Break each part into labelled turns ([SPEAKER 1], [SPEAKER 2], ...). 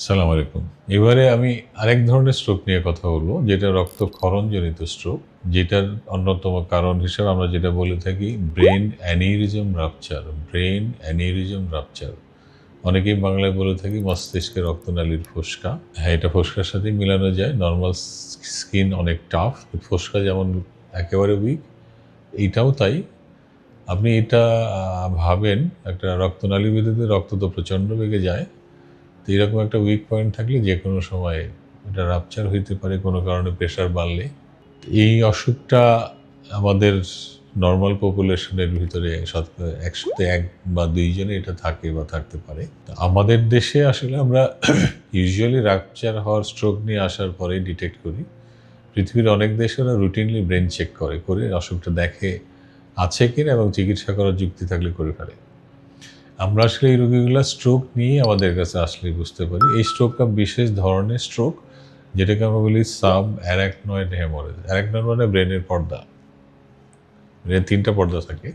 [SPEAKER 1] আসসালামু আলাইকুম। এবারে আমি আরেক ধরনের স্ট্রোক নিয়ে কথা বলব, যেটা রক্তক্ষরণজনিত স্ট্রোক। যেটার অন্যতম কারণ হিসেবে আমরা যেটা বলে থাকি brain aneurysm rupture, brain aneurysm rupture. অনেকেই বাংলায় বলে থাকি মস্তিষ্কে রক্তনালীর ফোসকা। হ্যাঁ, এটা ফোসকার সাথেই মিলানো যায়। নরমাল স্কিন অনেক টাফ। ফোসকা যেমন একেবারে উইক, এইটাও তাই। আপনি এটা ভাবেন একটা রক্তনালীর ভিতরে রক্ত তো প্রচণ্ড বেগে যায়। তো এরকম একটা উইক পয়েন্ট থাকলে যেকোনো সময় এটা রাপচার হইতে পারে কোনো কারণে প্রেশার বাড়লে। এই অসুখটা আমাদের নরমাল পপুলেশনের ভিতরে শতকরা ১০০-তে ১ বা ২ জনে এটা থাকে বা থাকতে পারে। তো আমাদের দেশে আসলে আমরা ইউজুয়ালি রাপচার হওয়ার স্ট্রোক নিয়ে আসার পরেই ডিটেক্ট করি। পৃথিবীর অনেক দেশে ওরা রুটিনলি ব্রেন চেক করে অসুখটা দেখে আছে কিনা এবং চিকিৎসা করার যুক্তি থাকলে করে ফেলে। আমরা আসলে এই রোগীগুলো স্ট্রোক নিয়ে আমাদের কাছে আসলেই বুঝতে পারি। এই স্ট্রোকটা বিশেষ ধরনের স্ট্রোক, যেটাকে আমরা বলি সাব অ্যারাকনয়েড হেমোরেজ। অ্যারাকনয়েড মানে ব্রেনের পর্দা। ব্রেনের ৩টা পর্দা থাকে।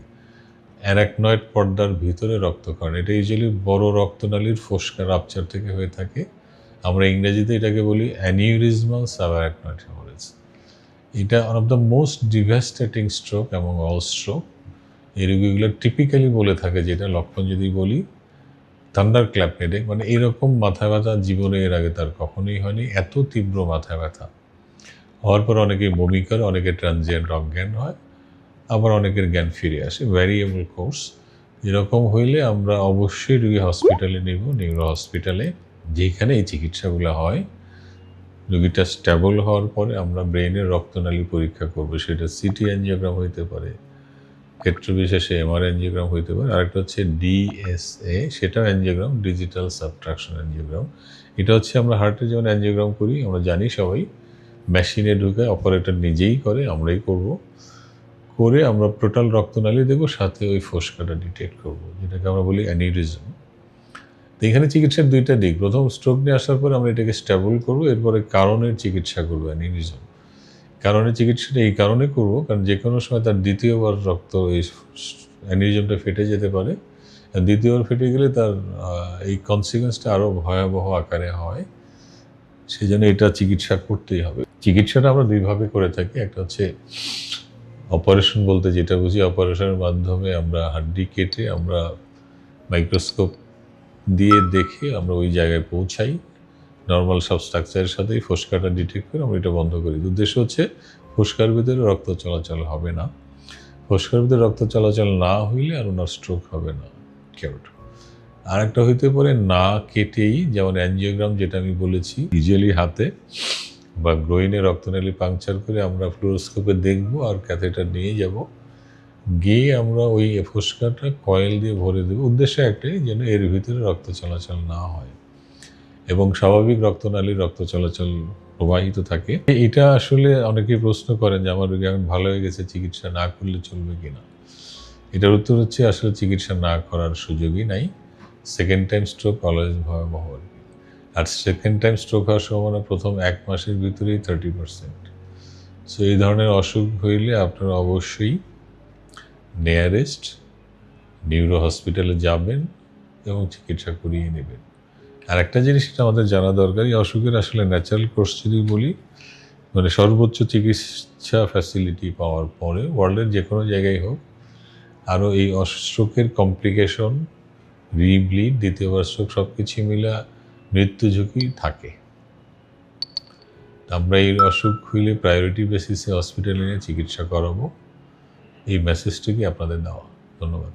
[SPEAKER 1] অ্যারাকনয়েড পর্দার ভিতরে রক্তক্ষরণ। এটা ইউজুয়ালি বড় রক্তনালীর ফোসকা রাপচার থেকে হয়ে থাকে। আমরা ইংরেজিতে এটাকে বলি অ্যানিউরিজমাল সাব অ্যারাকনয়েড হেমোরেজ। এটা one of the most devastating stroke এবং অল স্ট্রোক। এই রোগীগুলো টিপিক্যালি বলে থাকে, যেটা লক্ষণ যদি বলি, থান্ডার ক্ল্যাপ হেডেক, মানে এরকম মাথা ব্যথা জীবনে এর আগে তার কখনোই হয়নি। এত তীব্র মাথা ব্যথা হওয়ার পর অনেকেই বমি করে, অনেকের ট্রানজিয়েন্ট অজ্ঞান হয়, আবার অনেকের জ্ঞান ফিরে আসে, ভ্যারিয়েবল কোর্স। এরকম হইলে আমরা অবশ্যই রোগী হসপিটালে নেব, নিউরো হসপিটালে, যেখানে এই চিকিৎসাগুলো হয়। রোগীটা স্ট্যাবল হওয়ার পরে আমরা ব্রেইনের রক্তনালী পরীক্ষা করব। সেটা সিটি অ্যাঞ্জিওগ্রাম হইতে পারে, ক্ষেত্র বিশেষে এমআরআই অ্যাঞ্জিওগ্রাম হইতে পারে। আরেকটা হচ্ছে ডিএসএ, সেটাও অ্যাঞ্জিওগ্রাম, ডিজিটাল সাবট্রাকশন অ্যাঞ্জিওগ্রাম। এটা হচ্ছে আমরা হার্টের যেমন অ্যাঞ্জিওগ্রাম করি, আমরা জানি সবাই, মেশিনে ঢুকে অপারেটর নিজেই করে, আমরাই করব। করে আমরা টোটাল রক্তনালী দেখব, সাথে ওই ফোসকাটা ডিটেক্ট করব, যেটাকে আমরা বলি অ্যানিউরিজম। তো এখানে চিকিৎসার 2টা দিক। প্রথম স্ট্রোক নিয়ে আসার পরে আমরা এটাকে স্ট্যাবল করব, এরপরে কারণের চিকিৎসা করবো অ্যানিউরিজম। কারণের চিকিৎসাটা এই কারণে করব, কারণ যে কোনো সময় তার দ্বিতীয়বার রক্ত এই অ্যানিউরিজমটা ফেটে যেতে পারে। দ্বিতীয়বার ফেটে গেলে তার এই কনসিকুয়েন্সটা আরও ভয়াবহ আকারে হয়। সেই জন্য এটা চিকিৎসা করতেই হবে। চিকিৎসাটা আমরা 2 ভাবে করে থাকি। একটা হচ্ছে অপারেশন বলতে যেটা বুঝি, অপারেশনের মাধ্যমে আমরা হাড্ডি কেটে আমরা মাইক্রোস্কোপ দিয়ে দেখে আমরা ওই জায়গায় পৌঁছাই। নর্মাল সব স্ট্রাকচারের সাথেই ফোসকাটা ডিটেক্ট করে আমরা এটা বন্ধ করি। উদ্দেশ্য হচ্ছে ফোসকার ভিতরে রক্ত চলাচল হবে না। ফোসকার ভিতরে রক্ত চলাচল না হইলে আর ওনার স্ট্রোক হবে না। কেউট আর একটা হইতে পারে না কেটেই, যেমন অ্যাঞ্জিওগ্রাম যেটা আমি বলেছি, ইউজুয়ালি হাতে বা গ্রোইনে রক্তনালী পাংচার করে আমরা ফ্লুরোস্কোপে দেখব আর ক্যাথেটার নিয়ে যাব, গিয়ে আমরা ওই ফোসকাটা কয়েল দিয়ে ভরে দেবো। উদ্দেশ্য একটাই, যেন এর ভিতরে রক্ত চলাচল না হয় এবং স্বাভাবিক রক্তনালীর রক্ত চলাচল প্রবাহিত থাকে। এটা আসলে অনেকেই প্রশ্ন করেন যে আমার রোগী এখন ভালো হয়ে গেছে, চিকিৎসা না করলে চলবে কিনা। এটার উত্তর হচ্ছে আসলে চিকিৎসা না করার সুযোগই নাই। সেকেন্ড টাইম স্ট্রোক অলওয়েজ ভয়াবহ। আর সেকেন্ড টাইম স্ট্রোক হওয়ার সম্ভাবনা প্রথম 1 মাসের ভিতরেই 30%। সো এই ধরনের অসুখ হইলে আপনারা অবশ্যই নিয়ারেস্ট নিউরো হসপিটালে যাবেন এবং চিকিৎসা করিয়ে নেবেন। আর একটা জিনিস এটা আমাদের জানা দরকার, এই অসুখের আসলে ন্যাচারাল কোর্স যদি বলি, মানে সর্বোচ্চ চিকিৎসা ফ্যাসিলিটি পাওয়ার পরে ওয়ার্ল্ডের যে কোনো জায়গায় হোক, আরও এই স্ট্রোকের কমপ্লিকেশন, রিব্লিড, দ্বিতীয়বার স্ট্রোক, সব কিছু মিলা মৃত্যু ঝুঁকি থাকে। আমরা এই অসুখ হইলে প্রায়োরিটি বেসিসে হসপিটালে নিয়ে চিকিৎসা করাবো। এই মেসেজটিকে আপনাদের দেওয়া। ধন্যবাদ।